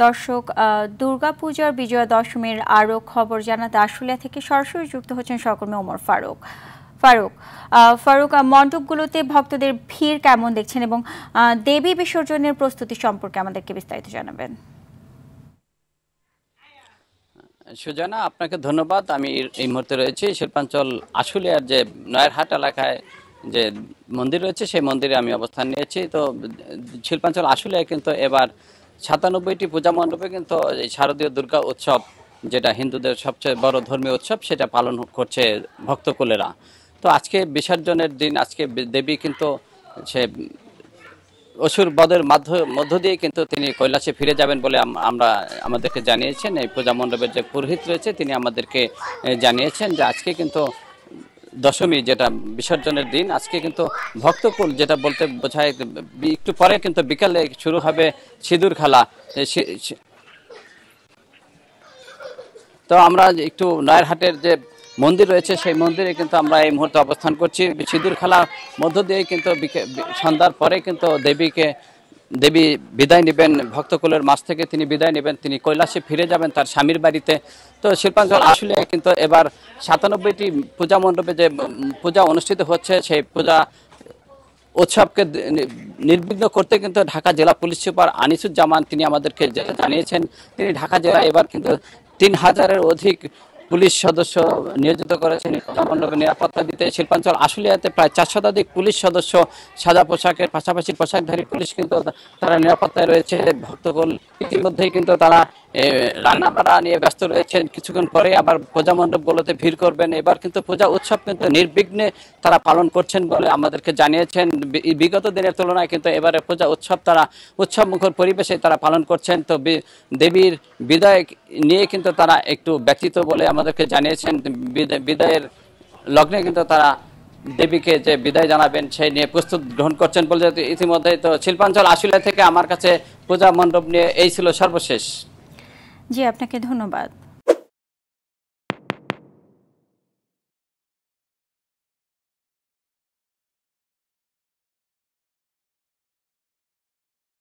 দর্শক, দুর্গাপূজার বিজয়া দশমীর আরও খবর জানাতে আশুলিয়া থেকে সরাসরি যুক্ত হচ্ছেন সহকর্মী ওমর ফারুক। ফারুক, মণ্ডপগুলোতে ভক্তদের ভিড় কেমন দেখছেন এবং দেবী বিসর্জনের প্রস্তুতি সম্পর্কে আমাদেরকে বিস্তারিত জানাবেন। সুজানা, আপনাকে ধন্যবাদ। আমি এই মুহূর্তে রয়েছি শিল্পাঞ্চল আশুলিয়ার যে নয়ারহাট এলাকায় যে মন্দির রয়েছে সেই মন্দিরে আমি অবস্থান নিয়েছি। তো শিল্পাঞ্চল আশুলিয়ায় কিন্তু এবার ৯৭টি পূজা মণ্ডপে কিন্তু এই শারদীয় দুর্গা উৎসব, যেটা হিন্দুদের সবচেয়ে বড় ধর্মীয় উৎসব, সেটা পালন করছে ভক্তকুলেরা। তো আজকে বিসর্জনের দিন, আজকে দেবী কিন্তু সে অসুর বধের মধ্য দিয়ে কিন্তু তিনি কৈলাসে ফিরে যাবেন বলে আমাদেরকে জানিয়েছেন। এই পূজা মণ্ডপের যে পুরোহিত রয়েছে তিনি আমাদেরকে জানিয়েছেন যে আজকে কিন্তু দশমী, যেটা বিসর্জনের দিন, আজকে কিন্তু ভক্তকুল, যেটা বলতে বোঝায় একটু পরে কিন্তু বিকালে শুরু হবে সিঁদুর খেলা। তো আমরা একটু নয়ারহাটের যে মন্দির রয়েছে সেই মন্দিরে কিন্তু আমরা এই মুহূর্তে অবস্থান করছি। সিঁদুর খেলার মধ্য দিয়ে কিন্তু সন্ধ্যার পরে কিন্তু দেবী বিদায় নেবেন, ভক্তকুলের মাঝ থেকে তিনি বিদায় নেবেন, তিনি কৈলাসে ফিরে যাবেন তার স্বামীর বাড়িতে। তো শিল্পাঞ্চল আশুলিয়ায় কিন্তু এবার ৯৭টি পূজা মণ্ডপে যে পূজা অনুষ্ঠিত হচ্ছে, সেই পূজা উৎসবকে নির্বিঘ্ন করতে কিন্তু ঢাকা জেলা পুলিশ সুপার আনিসুজ্জামান তিনি আমাদেরকে জানিয়েছেন, তিনি ঢাকা জেলা এবার কিন্তু ৩,০০০-এর অধিক পুলিশ সদস্য নিয়োজিত করেছেন মণ্ডপে নিরাপত্তা দিতে। শিল্পাঞ্চল আশুলিয়াতে প্রায় ৪ শতাধিক পুলিশ সদস্য সাদা পোশাকের পাশাপাশি পোশাকধারী পুলিশ কিন্তু তারা নিরাপত্তায় রয়েছে। ভক্তকুল ইতিমধ্যেই কিন্তু তারা রান্না বাড়া নিয়ে ব্যস্ত রয়েছেন, কিছুক্ষণ পরে আবার পূজা মণ্ডপগুলোতে ভিড় করবেন। এবার কিন্তু পূজা উৎসব কিন্তু নির্বিঘ্নে তারা পালন করছেন বলে আমাদেরকে জানিয়েছেন। বিগত দিনের তুলনায় কিন্তু এবারে পূজা উৎসব তারা উৎসবমুখর পরিবেশে তারা পালন করছেন। তো দেবীর বিদায় নিয়ে কিন্তু তারা একটু ব্যথিত বলে আমাদেরকে জানিয়েছেন। বিদায়ের লগ্নে কিন্তু তারা দেবীকে যে বিদায় জানাবেন সেই নিয়ে প্রস্তুত গ্রহণ করছেন বলে ইতিমধ্যে। তো শিল্পাঞ্চল আশুলিয়া থেকে আমার কাছে পূজা মণ্ডপ নিয়ে এই ছিল সর্বশেষ। জি, আপনাকে ধন্যবাদ।